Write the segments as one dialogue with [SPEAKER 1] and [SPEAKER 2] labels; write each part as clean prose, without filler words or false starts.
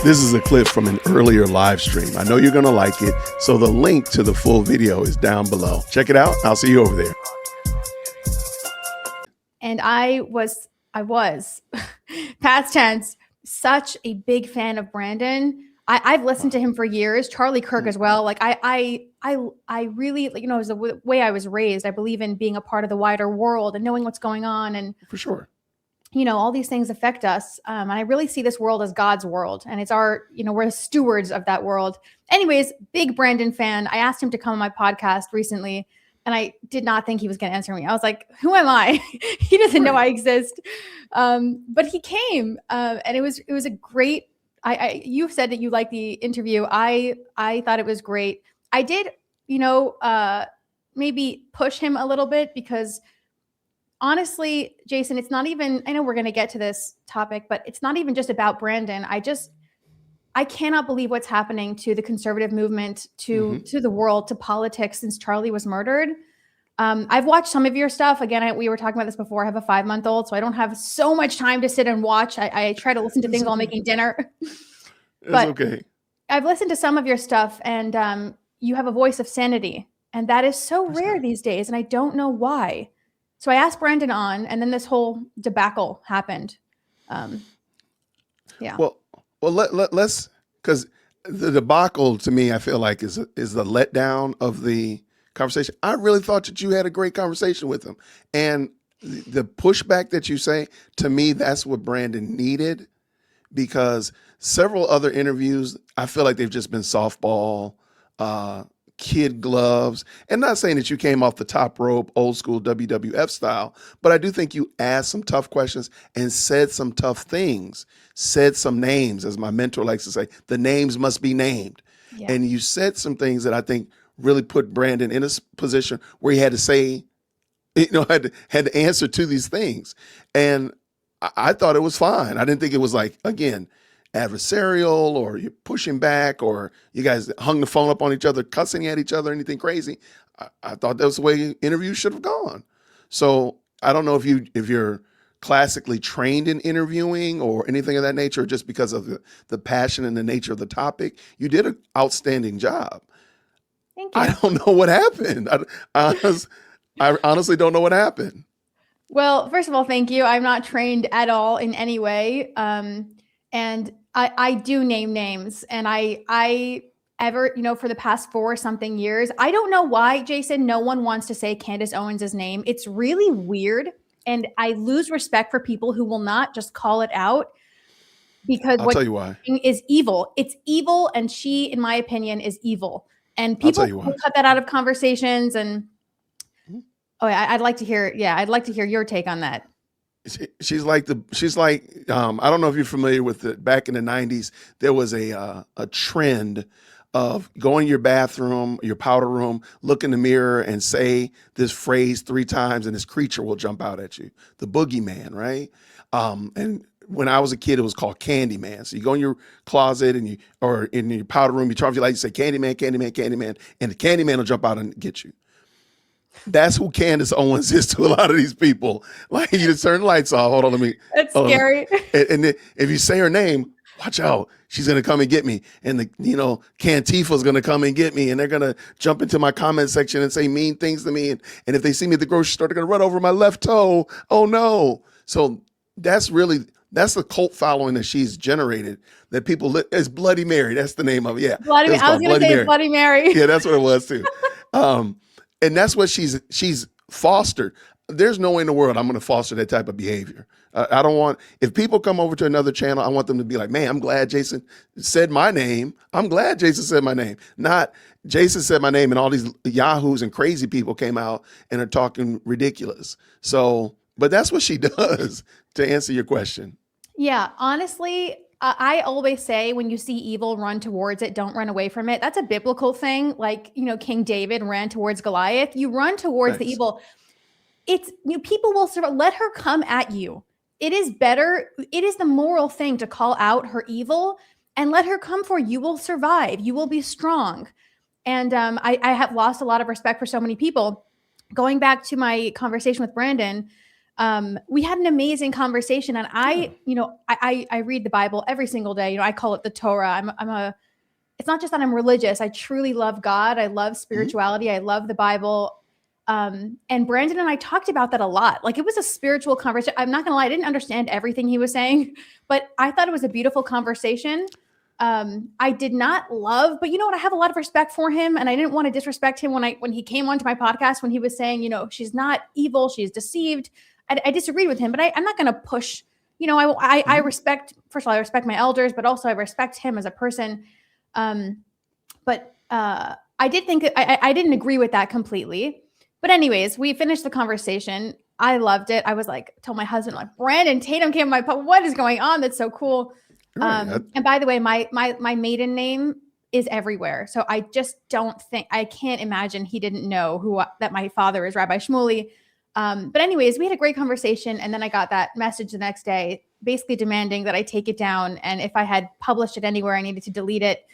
[SPEAKER 1] This is a clip from an earlier live stream. I know you're going to like it, so the link to the full video is down below. Check it out. I'll see you over there.
[SPEAKER 2] And I was past tense, such a big fan of Brandon. I've listened to him for years. Charlie Kirk as well. Like I really, you know, it was the way I was raised. I believe in being a part of the wider world and knowing what's going on. And
[SPEAKER 1] for sure,
[SPEAKER 2] you know, all these things affect us. And I really see this world as God's world. And it's our, you know, we're stewards of that world. Anyways, big Brandon fan. I asked him to come on my podcast recently, and I did not think he was going to answer me. I was like, who am I? He doesn't know I exist. But he came, and it was a great, you said that you liked the interview. I thought it was great. I did, you know, maybe push him a little bit because honestly, Jason, it's not even, I know we're going to get to this topic, but it's not even just about Brandon. I cannot believe what's happening to the conservative movement, to the world, to politics since Charlie was murdered. I've watched some of your stuff. Again, we were talking about this before. I have a 5-month-old, so I don't have so much time to sit and watch. I try to listen to things while making dinner. But
[SPEAKER 1] okay.
[SPEAKER 2] I've listened to some of your stuff, and you have a voice of sanity. And that is so rare these days, and I don't know why. So I asked Brandon on, and then this whole debacle happened. Yeah.
[SPEAKER 1] Well, let's, because the debacle to me, I feel like is the letdown of the conversation. I really thought that you had a great conversation with him, and the pushback that you say, to me, that's what Brandon needed, because several other interviews, I feel like they've just been softball, kid gloves, and not saying that you came off the top rope, old school WWF style, but I do think you asked some tough questions and said some tough things, said some names, as my mentor likes to say, the names must be named. Yeah. And you said some things that I think really put Brandon in a position where he had to say, you know, had to answer to these things. And I thought it was fine. I didn't think it was like, again, adversarial, or you're pushing back, or you guys hung the phone up on each other, cussing at each other, anything crazy. I thought that was the way interviews should have gone. So I don't know if you're classically trained in interviewing or anything of that nature, or just because of the passion and the nature of the topic. You did an outstanding job.
[SPEAKER 2] Thank you.
[SPEAKER 1] I don't know what happened. I honestly don't know what happened.
[SPEAKER 2] Well, first of all, thank you. I'm not trained at all in any way. And I do name names, and I ever, you know, for the past 4 something years, I don't know why, Jason, no one wants to say Candace Owens' name. It's really weird. And I lose respect for people who will not just call it out, because
[SPEAKER 1] I'll tell you why.
[SPEAKER 2] Is evil. It's evil. And she, in my opinion, is evil. And people will cut that out of conversations. And I'd like to hear your take on that.
[SPEAKER 1] She's like, I don't know if you're familiar with it. Back in the 90s, there was a trend of going to your bathroom, your powder room, look in the mirror and say this phrase 3 times, and this creature will jump out at you. The boogeyman, right? And when I was a kid, it was called Candyman. So you go in your closet or in your powder room, you turn off your light, you say Candyman, Candyman, Candyman, and the Candyman will jump out and get you. That's who Candace Owens is to a lot of these people. Like, you just turn the lights off. Hold on, let me.
[SPEAKER 2] That's scary.
[SPEAKER 1] And if you say her name, watch out. She's going to come and get me. And Cantifa's going to come and get me. And they're going to jump into my comment section and say mean things to me. And if they see me at the grocery store, they're going to run over my left toe. Oh no. So that's the cult following that she's generated, that people, it's Bloody Mary. That's the name of it. Yeah.
[SPEAKER 2] I was going to say Bloody Mary.
[SPEAKER 1] Yeah, that's what it was too. And that's what she's fostered. There's no way in the world I'm going to foster that type of behavior. I don't want, if people come over to another channel, I want them to be like, man, I'm glad Jason said my name. I'm glad Jason said my name. Not Jason said my name and all these yahoos and crazy people came out and are talking ridiculous. So, but that's what she does, to answer your question.
[SPEAKER 2] Yeah, honestly, I always say, when you see evil, run towards it. Don't run away from it. That's a biblical thing. Like, you know, King David ran towards Goliath. You run towards the evil. It's, people will survive. Let her come at you. It is better. It is the moral thing to call out her evil and let her come for you. You will survive. You will be strong. And I have lost a lot of respect for so many people. Going back to my conversation with Brandon, We had an amazing conversation, and I read the Bible every single day. I call it the Torah. It's not just that I'm religious. I truly love God. I love spirituality. I love the Bible. And Brandon and I talked about that a lot. Like, it was a spiritual conversation. I'm not gonna lie, I didn't understand everything he was saying, but I thought it was a beautiful conversation. I did not love, but you know what? I have a lot of respect for him, and I didn't want to disrespect him when he came onto my podcast, when he was saying, she's not evil, she's deceived. I disagreed with him, but I'm not going to push. I respect. First of all, I respect my elders, but also I respect him as a person. But I did think I didn't agree with that completely. But anyways, we finished the conversation. I loved it. I was like, told my husband, like, Brandon Tatum came on my podcast. What is going on? That's so cool.
[SPEAKER 1] Right.
[SPEAKER 2] And by the way, my maiden name is everywhere. So I just I can't imagine he didn't know that my father is Rabbi Shmuley. But anyways, we had a great conversation. And then I got that message the next day, basically demanding that I take it down. And if I had published it anywhere, I needed to delete it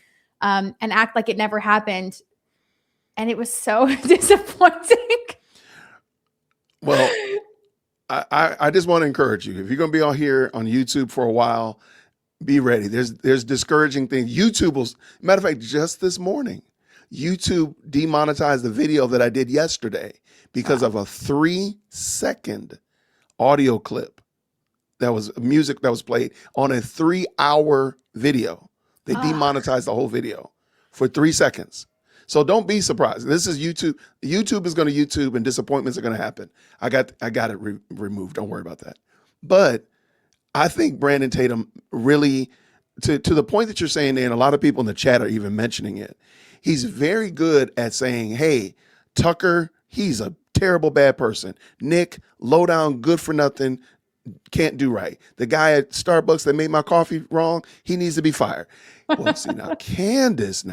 [SPEAKER 2] and act like it never happened. And it was so disappointing.
[SPEAKER 1] Well, I just want to encourage you. If you're going to be on here on YouTube for a while, be ready. There's discouraging things. YouTube will, matter of fact, just this morning, YouTube demonetized the video that I did yesterday because of a 3-second audio clip that was music that was played on a 3-hour video. They demonetized the whole video for 3 seconds. So don't be surprised. This is YouTube. YouTube is going to YouTube, and disappointments are going to happen. I got it removed. Don't worry about that. But I think Brandon Tatum really, to the point that you're saying, and a lot of people in the chat are even mentioning it, he's very good at saying, hey, Tucker, he's a terrible, bad person. Nick, low down, good for nothing, can't do right. The guy at Starbucks that made my coffee wrong, he needs to be fired. Well, see, now Candace,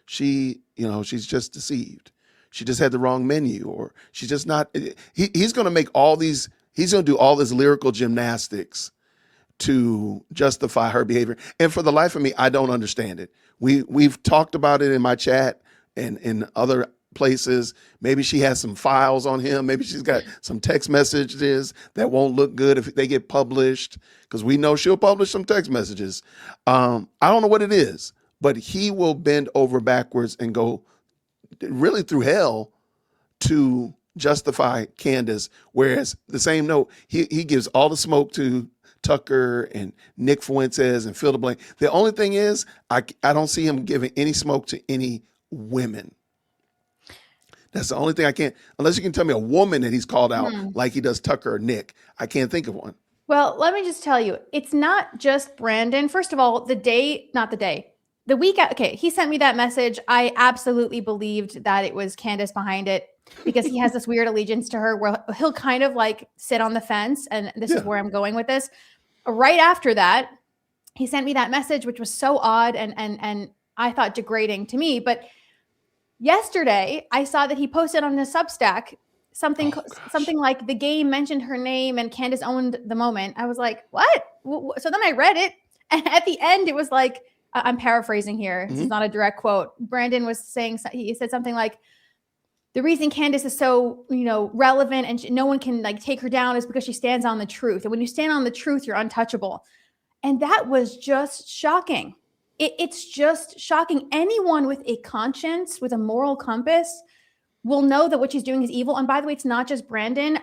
[SPEAKER 1] she, she's just deceived. She just had the wrong menu, or she's just not, he's going to make he's going to do all this lyrical gymnastics to justify her behavior. And for the life of me, I don't understand it. We've talked about it in my chat and in other places. Maybe she has some files on him. Maybe she's got some text messages that won't look good if they get published, because we know she'll publish some text messages. I don't know what it is, but he will bend over backwards and go really through hell to justify Candace. Whereas the same note, he gives all the smoke to Tucker and Nick Fuentes and fill the blank. The only thing is, I don't see him giving any smoke to any women. That's the only thing I can't, unless you can tell me a woman that he's called out like he does Tucker or Nick. I can't think of one.
[SPEAKER 2] Well, let me just tell you, it's not just Brandon. First of all, the week, okay, he sent me that message. I absolutely believed that it was Candace behind it, because he has this weird allegiance to her where he'll kind of like sit on the fence. And this is where I'm going with this. Right after that, he sent me that message, which was so odd and I thought degrading to me. But yesterday, I saw that he posted on his Substack something like the game mentioned her name and Candace owned the moment. I was like, what? So then I read it. And at the end, it was like, I'm paraphrasing here. This is not a direct quote. Brandon was saying, he said something like, the reason Candace is so, relevant and no one can like take her down is because she stands on the truth. And when you stand on the truth, you're untouchable. And that was just shocking. It's just shocking. Anyone with a conscience, with a moral compass, will know that what she's doing is evil. And by the way, it's not just Brandon.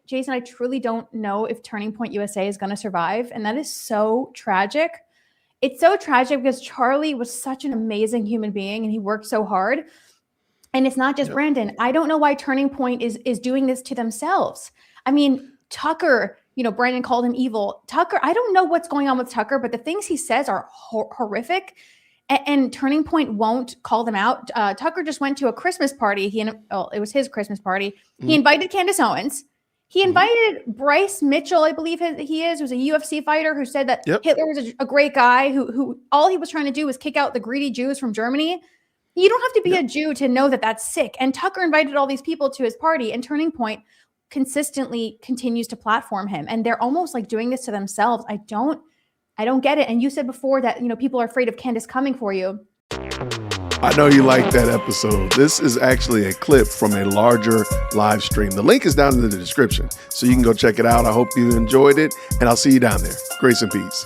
[SPEAKER 2] Jason, I truly don't know if Turning Point USA is going to survive. And that is so tragic. It's so tragic because Charlie was such an amazing human being and he worked so hard. And it's not just Brandon. I don't know why Turning Point is doing this to themselves. I mean, Tucker, Brandon called him evil. Tucker, I don't know what's going on with Tucker, but the things he says are horrific. And Turning Point won't call them out. Tucker just went to a Christmas party. It was his Christmas party. He invited Candace Owens. He invited Bryce Mitchell, I believe who's a UFC fighter, who said that Hitler was a great guy who all he was trying to do was kick out the greedy Jews from Germany. You don't have to be a Jew to know that that's sick. And Tucker invited all these people to his party, and Turning Point consistently continues to platform him. And they're almost like doing this to themselves. I don't get it. And you said before that, people are afraid of Candace coming for you.
[SPEAKER 1] I know you liked that episode. This is actually a clip from a larger live stream. The link is down in the description, so you can go check it out. I hope you enjoyed it, and I'll see you down there. Grace and peace.